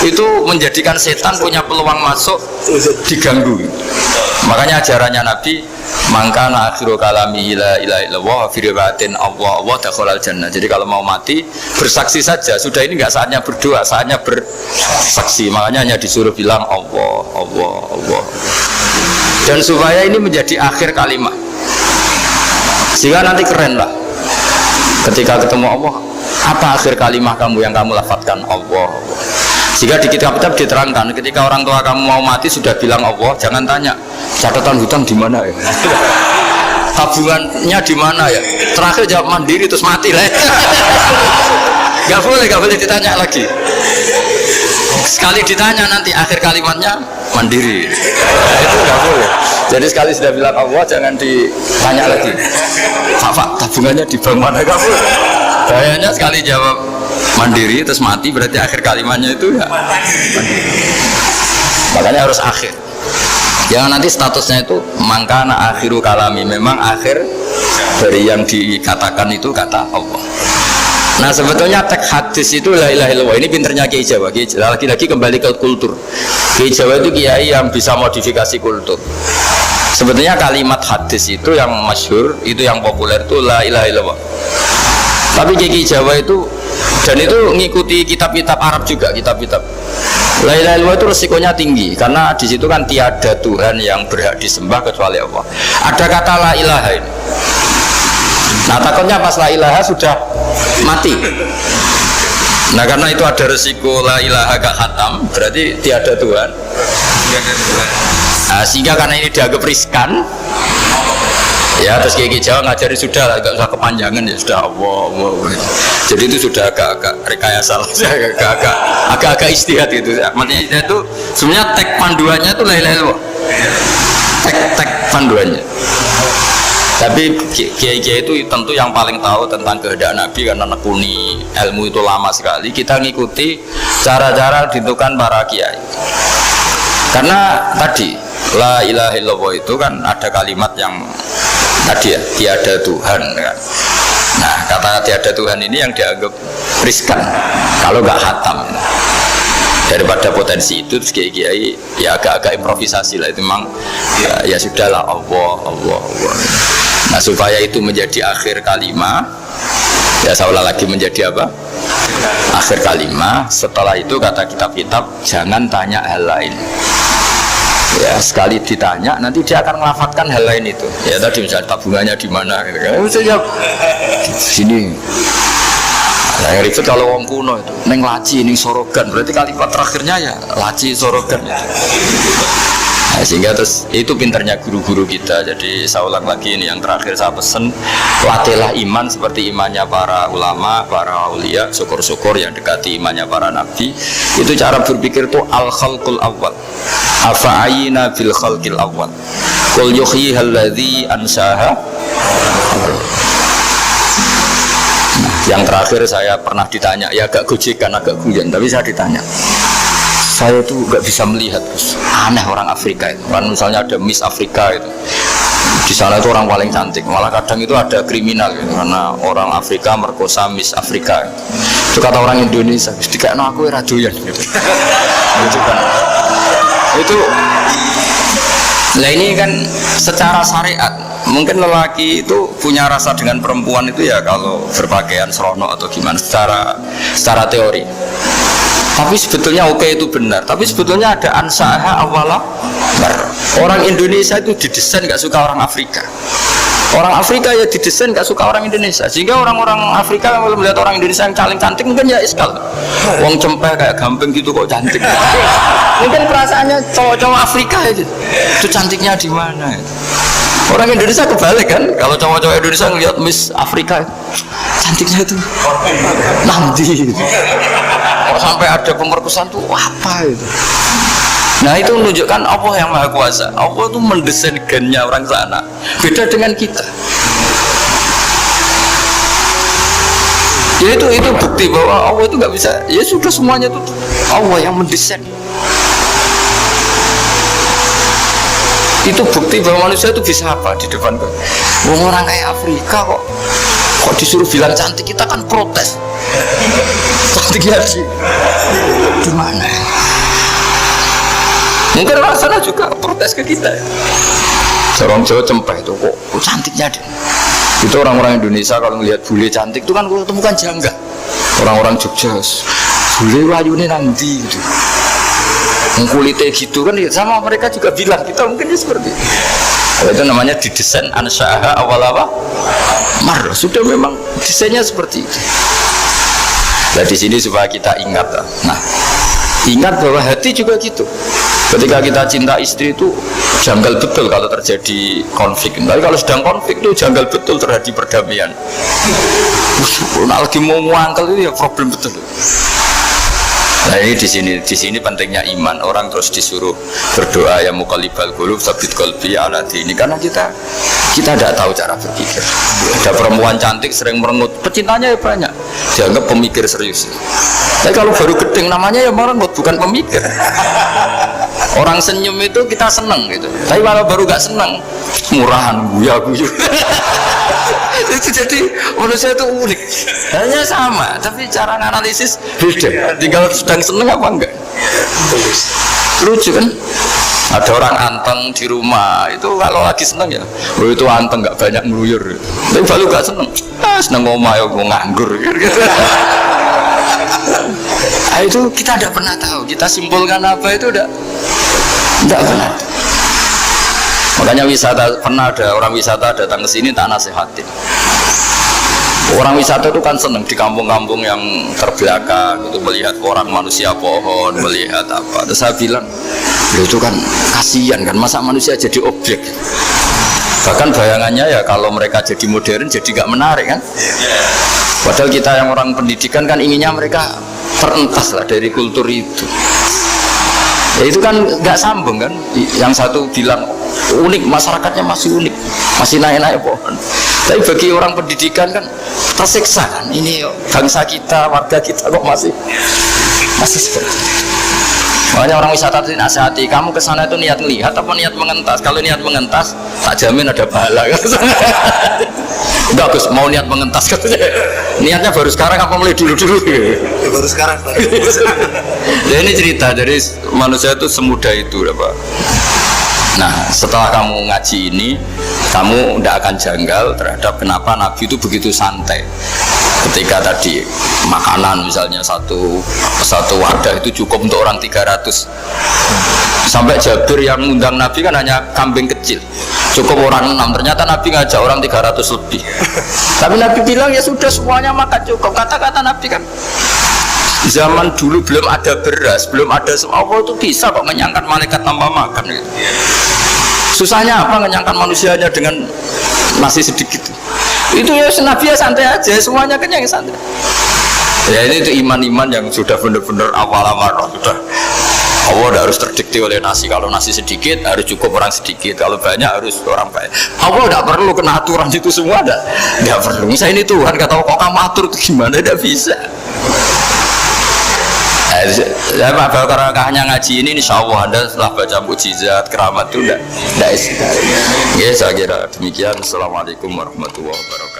itu menjadikan setan punya peluang masuk, diganggu. Makanya ajarannya Nabi, mangkana akhiru kalami la ilaha illallah fi riwayatin Allah dakhalal jannah. Jadi kalau mau mati bersaksi saja, sudah ini enggak saatnya berdoa, saatnya bersaksi. Makanya hanya disuruh bilang Allah, Allah, Allah. Dan supaya ini menjadi akhir kalimat. Sehingga nanti keren lah. Ketika ketemu Allah, apa akhir kalimat kamu yang kamu lafadzkan? Allah, Allah. Jika di kitab-kitab diterangkan, ketika orang tua kamu mau mati sudah bilang Allah, jangan tanya catatan hutang di mana ya, tabungannya di mana ya, terakhir jawab mandiri terus mati lah. Gak boleh ditanya lagi. Sekali ditanya nanti akhir kalimatnya mandiri. Itu gak boleh. Jadi sekali sudah bilang Allah, jangan ditanya lagi. Pak, tabungannya di bank mana? Gak boleh. Kayaknya sekali jawab mandiri terus mati, berarti akhir kalimatnya itu ya mandiri. Makanya harus akhir. Jangan nanti statusnya itu mangkana akhiru kalami, memang akhir dari yang dikatakan itu kata Allah. Nah sebetulnya teks hadis itu la ilaha illallah. Ini pinternya Kiai Jawa. Lagi-lagi kembali ke kultur. Kiai Jawa itu kiai yang bisa modifikasi kultur. Sebetulnya kalimat hadis itu yang masyhur, itu yang populer itu la ilaha illallah. Tapi Kiai Jawa itu, dan itu ngikuti kitab-kitab Arab juga, kitab-kitab. La ilaha illallah itu resikonya tinggi karena di situ kan tiada Tuhan yang berhak disembah kecuali Allah. Ada kata la ilaha ini. Nah takutnya pas la ilaha sudah mati. Nah karena itu ada resiko la ilaha gak khatam, berarti tiada Tuhan. Nah, sehingga karena ini dianggap riskan, ya terus Kiai Jawa ngajari sudah agak usah kepanjangan ya sudah Allah. Jadi itu sudah agak rekayasa, agak istihad gitu. Maksudnya itu sebenarnya teks panduannya itu la ilaha illallah. Teks panduannya. Tapi kiai-kiai itu tentu yang paling tahu tentang kehendak Nabi karena nekuni ilmu itu lama sekali. Kita ngikuti cara-cara ditentukan para kiai. Karena tadi la ilaha illallah itu kan ada kalimat yang tadi ya, tiada Tuhan kan. Nah kata tiada Tuhan ini yang dianggap riskan kalau nggak khatam. Daripada potensi itu terus kiai-kiai ya agak-agak improvisasi lah, itu memang ya sudahlah Allah, Allah, Allah. Nah supaya itu menjadi akhir kalimat, ya seolah lagi menjadi apa? Akhir kalimat. Setelah itu kata kitab-kitab jangan tanya hal lain. Ya sekali ditanya nanti dia akan melafatkan hal lain itu. Ya tadi misalnya tabungannya di mana? Misalnya di sini. Nah, yang ribet kalau wong kuno itu neng laci, neng sorogan, berarti kalimat terakhirnya ya laci sorogan ya. Nah, sehingga terus itu pinternya guru-guru kita. Jadi saya ulang lagi ini yang terakhir saya pesen, latihlah iman seperti imannya para ulama, para aulia, syukur-syukur yang dekati imannya para nabi. Itu cara berpikir itu al-khalqul awwal. Afa'ayina bil khalqil awwal. Qul yuhyihal ladzi ansaha. Yang terakhir saya pernah ditanya, ya agak gojekan, agak guyon, tapi saya ditanya, saya tuh nggak bisa melihat, terus aneh orang Afrika itu, kan misalnya ada Miss Afrika itu, di sana itu orang paling cantik, malah kadang itu ada kriminal gitu, karena orang Afrika merkosa Miss Afrika, itu kata orang Indonesia, dikakno aku radoyan gitu, gitu kan, itu, lah ini kan secara syariat. Mungkin lelaki itu punya rasa dengan perempuan itu ya kalau berpakaian serono atau gimana secara teori. Tapi sebetulnya oke itu benar. Tapi sebetulnya ada ansaha awala. Orang Indonesia itu didesain nggak suka orang Afrika. Orang Afrika ya didesain nggak suka orang Indonesia. Sehingga orang-orang Afrika kalau melihat orang Indonesia yang paling cantik mungkin ya iskal. Wong cempeh kayak gampang gitu kok cantik. Mungkin perasaannya cowok-cowok Afrika itu cantiknya di mana? Orang Indonesia kebalik kan, kalau cowok-cowok Indonesia ngelihat Miss Afrika cantiknya itu nanti kok sampai ada pemerkosaan tuh apa itu. Nah itu menunjukkan Allah yang Maha Kuasa. Allah tuh mendesain gennya orang sana beda dengan kita. Ya itu bukti bahwa Allah itu nggak bisa, ya sudah semuanya itu Allah yang mendesain. Itu bukti bahwa manusia itu bisa apa di depan kok. Orang kayak Afrika kok disuruh bilang cantik, kita kan protes. Terjadi di mana? Mungkin orang sana juga protes ke kita. Orang Jawa cempeh itu kok cantiknya deh. Itu orang-orang Indonesia kalau melihat bule cantik itu kan kalau temukan janggal. Orang-orang Jogja, bule wayune nanti gitu. Kulitnya gitu kan ya, sama mereka juga bilang kita mungkin seperti itu. Itu namanya didesain ansyaha awal apa? Mar, sudah memang desainnya seperti itu. Nah di sini supaya kita ingat. Nah, ingat bahwa hati juga gitu. Ketika kita cinta istri itu janggal betul kalau terjadi konflik. Tapi kalau sedang konflik itu janggal betul terjadi perdamaian. Nah, lagi mau ngangkel itu ya problem betul. Nah ini di sini pentingnya iman. Orang terus disuruh berdoa ya muqallibal qulub tsabit qalbi ala dini, karena kita tidak tahu cara berpikir. Ada perempuan cantik sering merengut, pecintanya ya banyak, dianggap pemikir serius. Tapi kalau baru gedeng namanya ya merengut, bukan pemikir. Orang senyum itu kita seneng gitu. Tapi kalau baru gak seneng, murahan guya-guyu. Itu jadi manusia itu unik. Hanya sama, tapi cara analisis beda. Tinggal sedang seneng apa enggak. Lucu kan? Ada orang anteng di rumah itu kalau lagi seneng ya, oh itu anteng nggak banyak ngeluyur. Tapi baru gak seneng, seneng ngomong ya gue nganggur. Nah, itu kita tidak pernah tahu. Kita simpulkan apa itu tidak pernah. Makanya wisata, pernah ada orang wisata datang ke sini tak nasihatin. Orang wisata itu kan seneng di kampung-kampung yang terbelakang itu melihat orang manusia pohon, melihat apa. Terus saya bilang, itu kan kasihan kan, masa manusia jadi objek. Bahkan bayangannya ya kalau mereka jadi modern jadi gak menarik kan. Padahal kita yang orang pendidikan kan inginnya mereka terentas lah dari kultur itu. Ya itu kan gak sambung kan. Yang satu bilang unik, masyarakatnya masih unik, masih naik-naik pohon. Tapi bagi orang pendidikan kan tersiksa kan. Ini bangsa kita, warga kita kok masih seperti itu. Makanya orang wisata itu nasihati, kamu ke sana itu niat melihat apa niat mengentas? Kalau niat mengentas, tak jamin ada pahala. Enggak Gus, mau niat mengentas katanya. Niatnya baru sekarang apa mulai dulu-dulu? Ya, baru sekarang. Ya ini cerita, jadi manusia itu semudah itu, Pak. Nah, setelah kamu ngaji ini, kamu tidak akan janggal terhadap kenapa Nabi itu begitu santai. Ketika tadi makanan misalnya satu wadah itu cukup untuk orang 300. Sampai Jabir yang undang Nabi kan hanya kambing kecil, cukup orang 6. Ternyata Nabi ngajak orang 300 lebih. Tapi Nabi bilang ya sudah semuanya makan cukup. Kata-kata Nabi kan, zaman dulu belum ada beras, belum ada semua. Allah itu bisa kok mengenyangkan malaikat tanpa makan gitu. Susahnya apa mengenyangkan manusianya dengan nasi sedikit? Itu ya Nabi ya santai aja, semuanya kenyang santai. Ya ini itu iman-iman yang sudah benar-benar awal amarah sudah. Allah tidak harus terdikte oleh nasi. Kalau nasi sedikit harus cukup orang sedikit, kalau banyak harus orang banyak. Allah tidak perlu kena aturan itu semua, tidak perlu. Misalnya ini Tuhan kata kok kamu atur itu gimana? Tidak bisa. Ya Pak, kalau hanya ngaji ini insya Allah Anda setelah baca mukjizat, keramat itu tidak istiqamah. Ya saya kira demikian. Assalamualaikum warahmatullahi wabarakatuh.